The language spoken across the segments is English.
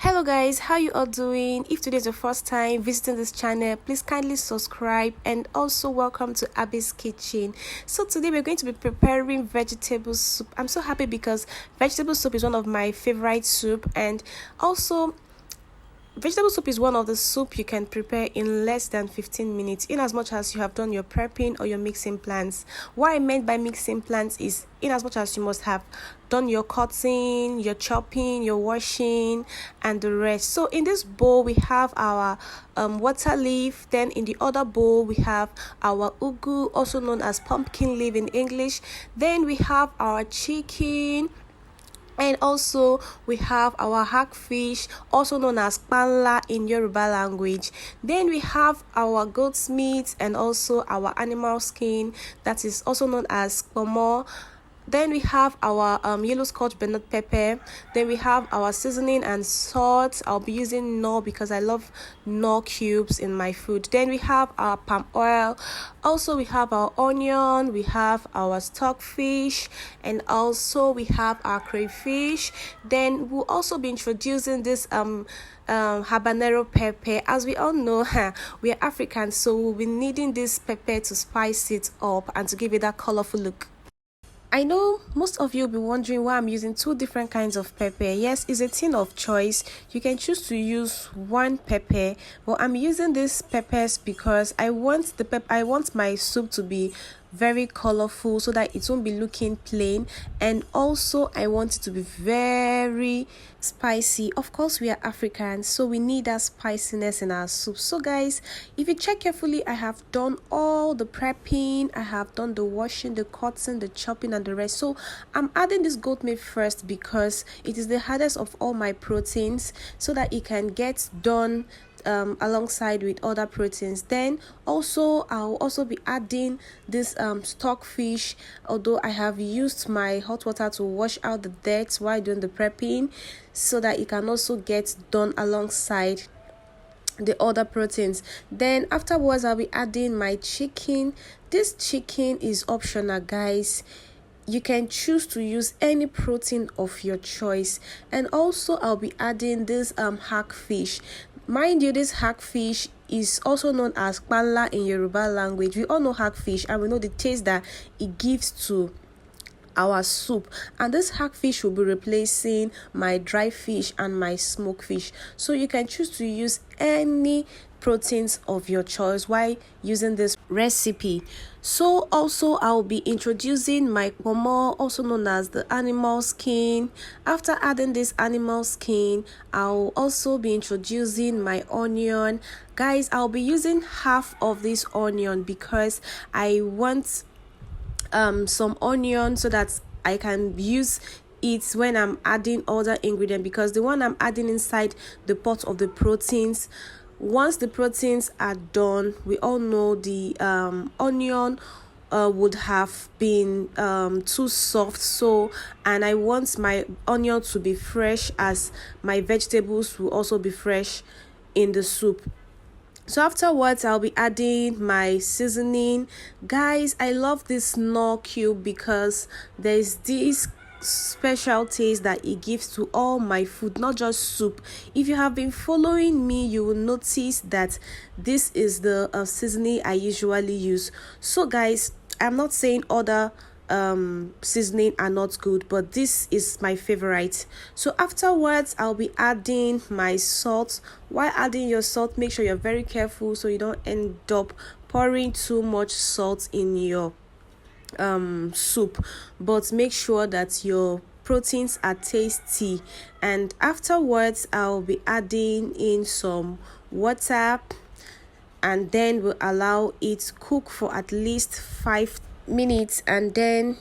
Hello guys, how you all doing? If today is your first time visiting this channel, please kindly subscribe and also welcome to Abeez kitchen. So today we're going to be preparing vegetable soup. I'm so happy because vegetable soup is one of my favorite soup, and also vegetable soup is one of the soup you can prepare in less than 15 minutes in as much as you have done your prepping or your mixing plans. What I meant by mixing plans is in as much as you must have done your cutting, your chopping, your washing and the rest. So in this bowl we have our water leaf, then in the other bowl we have our Ugwu, also known as pumpkin leaf in English, then we have our chicken, and also we have our Hark fish, also known as kpanla in Yoruba language. Then we have our goat's meat and also our animal skin, that is also known as bonnet. Then we have our yellow scotch bonnet pepper. Then we have our seasoning and salt. I'll be using knorr because I love knorr cubes in my food. Then we have our palm oil. Also we have our onion. We have our stockfish, and also we have our crayfish. Then we'll also be introducing this habanero pepper. As we all know, we are Africans, so we'll be needing this pepper to spice it up and to give it that colorful look. I know most of you will be wondering why I'm using two different kinds of pepper. Yes, it's a thing of choice. You can choose to use one pepper, but I'm using these peppers because I want my soup to be very colorful so that it won't be looking plain, and also I want it to be very spicy. Of course, we are Africans, so we need that spiciness in our soup. So guys, if you check carefully, I have done all the prepping, I have done the washing, the cutting, the chopping and the rest. So I'm adding this goat meat first because it is the hardest of all my proteins, so that it can get done alongside with other proteins. Then also I'll also be adding this stockfish, although I have used my hot water to wash out the dirt while doing the prepping, so that it can also get done alongside the other proteins. Then afterwards I'll be adding my chicken. This chicken is optional, guys. You can choose to use any protein of your choice. And also I'll be adding this Hark fish. Mind you, this Hark fish is also known as kpanla in Yoruba language. We all know Hark fish and we know the taste that it gives to our soup, and this Hark fish will be replacing my dry fish and my smoked fish. So you can choose to use any proteins of your choice while using this recipe. So also I'll be introducing my pomo, also known as the animal skin. After adding this animal skin, I'll also be introducing my onion. Guys, I'll be using half of this onion because I want some onion so that I can use it when I'm adding other ingredients, because the one I'm adding inside the pot of the proteins, once the proteins are done, we all know the onion would have been too soft. So, and I want my onion to be fresh, as my vegetables will also be fresh in the soup. So afterwards I'll be adding my seasoning. Guys, I love this knorr cube because there's this special taste that it gives to all my food, not just soup. If you have been following me, you will notice that this is the seasoning I usually use. So guys, I'm not saying other seasoning are not good, but this is my favorite. So afterwards I'll be adding my salt. While adding your salt, make sure you're very careful so you don't end up pouring too much salt in your soup, but make sure that your proteins are tasty. And afterwards I'll be adding in some water, and then we'll allow it cook for at least 5 minutes. And then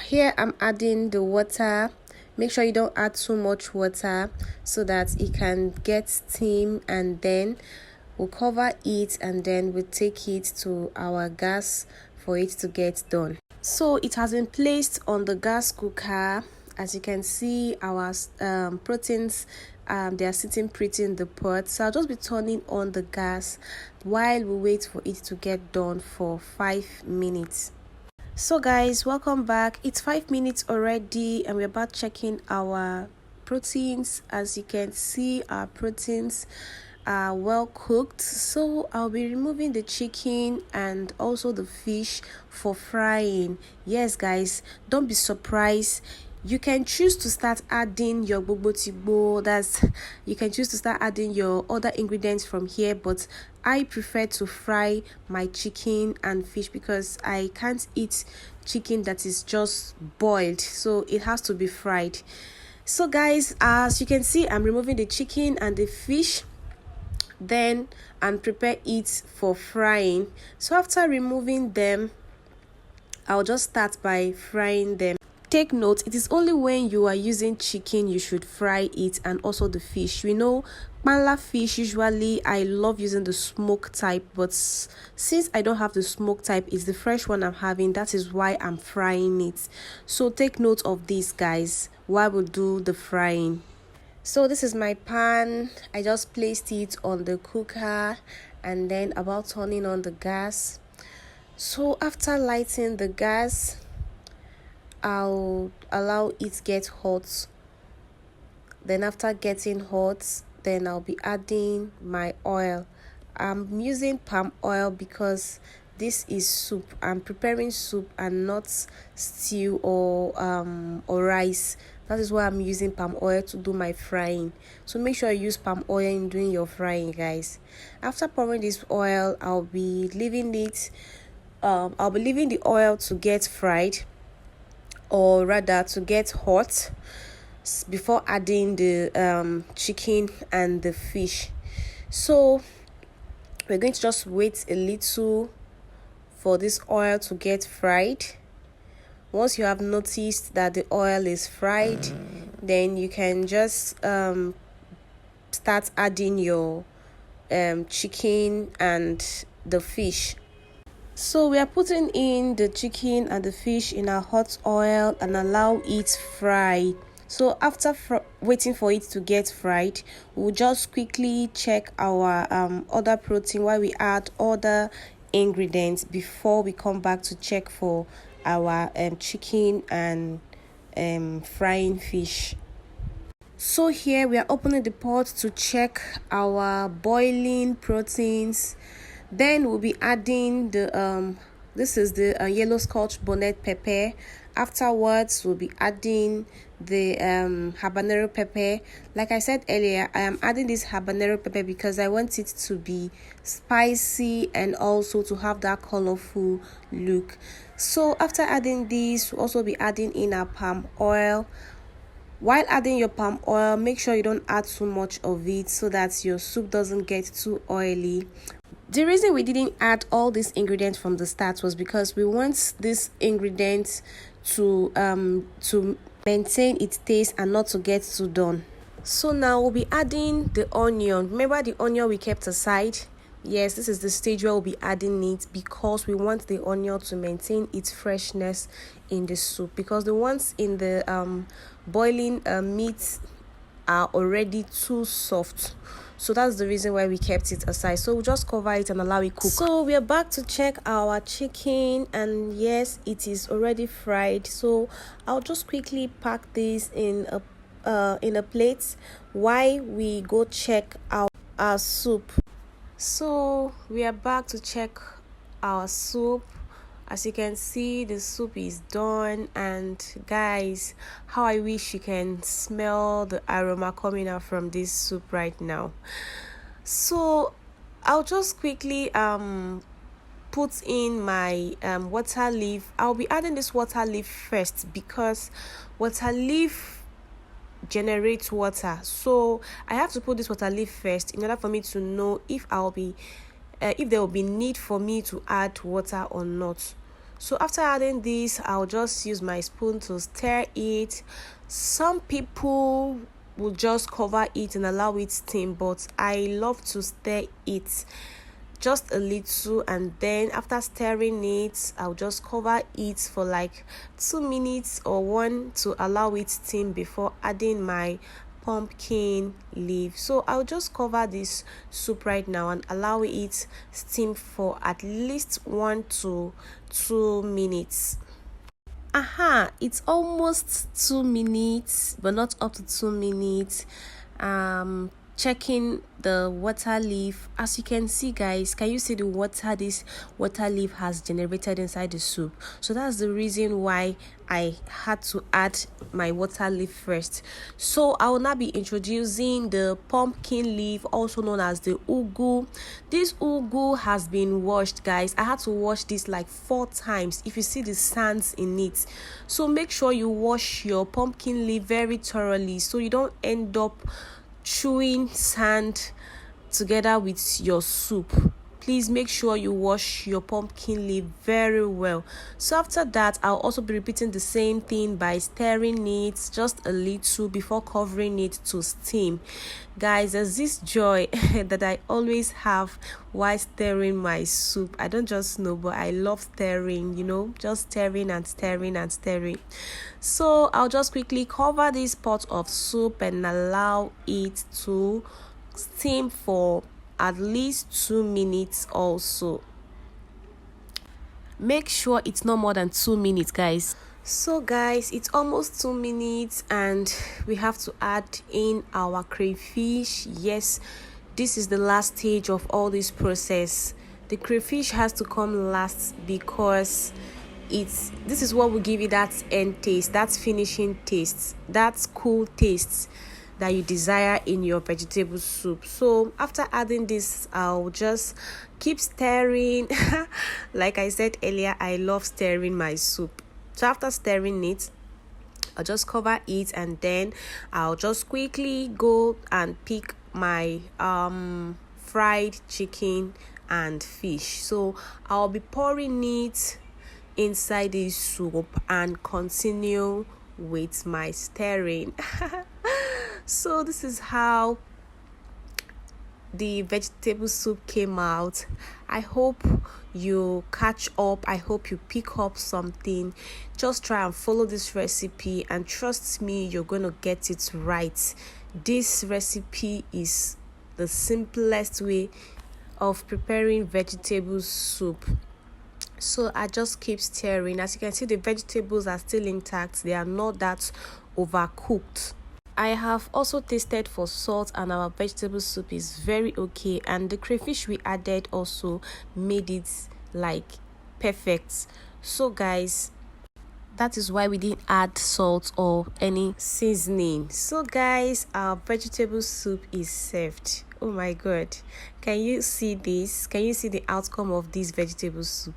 here I'm adding the water. Make sure you don't add too much water so that it can get steam, and then we'll cover it, and then we'll take it to our gas for it to get done. So it has been placed on the gas cooker. As you can see, our proteins, they are sitting pretty in the pot. So I'll just be turning on the gas while we wait for it to get done for 5 minutes. So guys, welcome back. It's 5 minutes already, and we're about checking our proteins. As you can see, our proteins are well cooked, so I'll be removing the chicken and also the fish for frying. Yes guys, don't be surprised. You can choose to start adding your bobo, that's you can choose to start adding your other ingredients from here, but I prefer to fry my chicken and fish because I can't eat chicken that is just boiled, so it has to be fried. So guys, as you can see, I'm removing the chicken and the fish then and prepare it for frying. So after removing them, I'll just start by frying them. Take note, it is only when you are using chicken you should fry it, and also the fish. We know kpanla fish, usually I love using the smoke type, but since I don't have the smoke type, it's the fresh one I'm having. That is why I'm frying it. So take note of this guys while we do the frying. So this is my pan. I just placed it on the cooker and then about turning on the gas. So after lighting the gas, I'll allow it get hot. Then after getting hot, then I'll be adding my oil. I'm using palm oil because this is soup. I'm preparing soup and not stew or rice. That is why I'm using palm oil to do my frying. So make sure you use palm oil in doing your frying, guys. After pouring this oil, I'll be leaving it. I'll be leaving the oil to get fried, or rather to get hot, before adding the chicken and the fish. So we're going to just wait a little for this oil to get fried. Once you have noticed that the oil is fried, then you can just start adding your chicken and the fish. So we are putting in the chicken and the fish in our hot oil and allow it fry. So after waiting for it to get fried, we'll just quickly check our other protein while we add other ingredients before we come back to check for our chicken and frying fish. So here we are opening the pot to check our boiling proteins. Then we'll be adding the this is the yellow scotch bonnet pepper. Afterwards we'll be adding the habanero pepper. Like I said earlier, I am adding this habanero pepper because I want it to be spicy and also to have that colorful look. So after adding this, we'll also be adding in our palm oil. While adding your palm oil, make sure you don't add too much of it so that your soup doesn't get too oily. The reason we didn't add all these ingredients from the start was because we want these ingredients to maintain its taste and not to get too done. So now we'll be adding the onion. Remember the onion we kept aside? Yes, this is the stage where we'll be adding it because we want the onion to maintain its freshness in the soup, because the ones in the boiling meat are already too soft. So that's the reason why we kept it aside. So we'll just cover it and allow it cook. So we are back to check our chicken, and yes, it is already fried. So I'll just quickly pack this in a plate while we go check our soup. So we are back to check our soup. As you can see, the soup is done, and guys, how I wish you can smell the aroma coming out from this soup right now. So I'll just quickly put in my water leaf. I'll be adding this water leaf first because water leaf generates water, so I have to put this water leaf first in order for me to know if if there will be need for me to add water or not. So after adding this, I'll just use my spoon to stir it. Some people will just cover it and allow it steam, but I love to stir it just a little, and then after stirring it, I'll just cover it for like 2 minutes or 1 to allow it steam before adding my pumpkin leaf. So I'll just cover this soup right now and allow it steam for at least 1 to 2 minutes. It's almost 2 minutes, but not up to 2 minutes. Checking the water leaf. As you can see, guys, can you see the water this water leaf has generated inside the soup? So that's the reason why I had to add my water leaf first. So I will now be introducing the pumpkin leaf, also known as the Ugwu. This Ugwu has been washed, guys. I had to wash this like 4 times. If you see the sands in it, so make sure you wash your pumpkin leaf very thoroughly so you don't end up chewing sand together with your soup. Please make sure you wash your pumpkin leaf very well. So after that, I'll also be repeating the same thing by stirring it just a little before covering it to steam. Guys, there's this joy that I always have while stirring my soup. I don't just know, but I love stirring, just stirring and stirring and stirring. So I'll just quickly cover this pot of soup and allow it to steam for at least 2 minutes. Also, make sure it's not more than 2 minutes, guys. So guys, it's almost 2 minutes and we have to add in our crayfish. Yes, this is the last stage of all this process. The crayfish has to come last because this is what will give you that end taste, that finishing taste, that cool taste that you desire in your vegetable soup. So after adding this, I'll just keep stirring. Like I said earlier, I love stirring my soup. So after stirring it, I'll just cover it and then I'll just quickly go and pick my fried chicken and fish. So I'll be pouring it inside the soup and continue with my stirring. So this is how the vegetable soup came out. I hope you catch up. I hope you pick up something. Just try and follow this recipe and trust me, you're going to get it right. This recipe is the simplest way of preparing vegetable soup. So I just keep stirring. As you can see, the vegetables are still intact. They are not that overcooked. I have also tasted for salt and our vegetable soup is very okay, and the crayfish we added also made it like perfect. So guys, that is why we didn't add salt or any seasoning. So guys, our vegetable soup is served. Oh my god, can you see this? Can you see the outcome of this vegetable soup?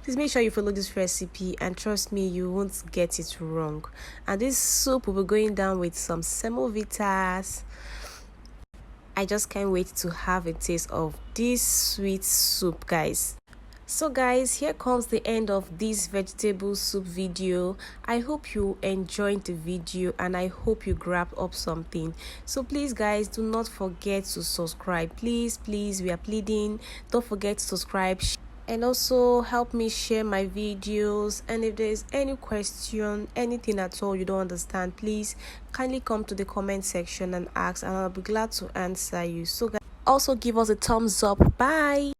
Please make sure you follow this recipe and trust me, you won't get it wrong. And this soup will be going down with some semovitas. I just can't wait to have a taste of this sweet soup, guys. So guys, here comes the end of this vegetable soup video. I hope you enjoyed the video and I hope you grabbed up something. So please guys, do not forget to subscribe. Please, we are pleading. Don't forget to subscribe and also help me share my videos. And if there is any question, anything at all you don't understand, please kindly come to the comment section and ask, and I'll be glad to answer you. So guys, also give us a thumbs up. Bye.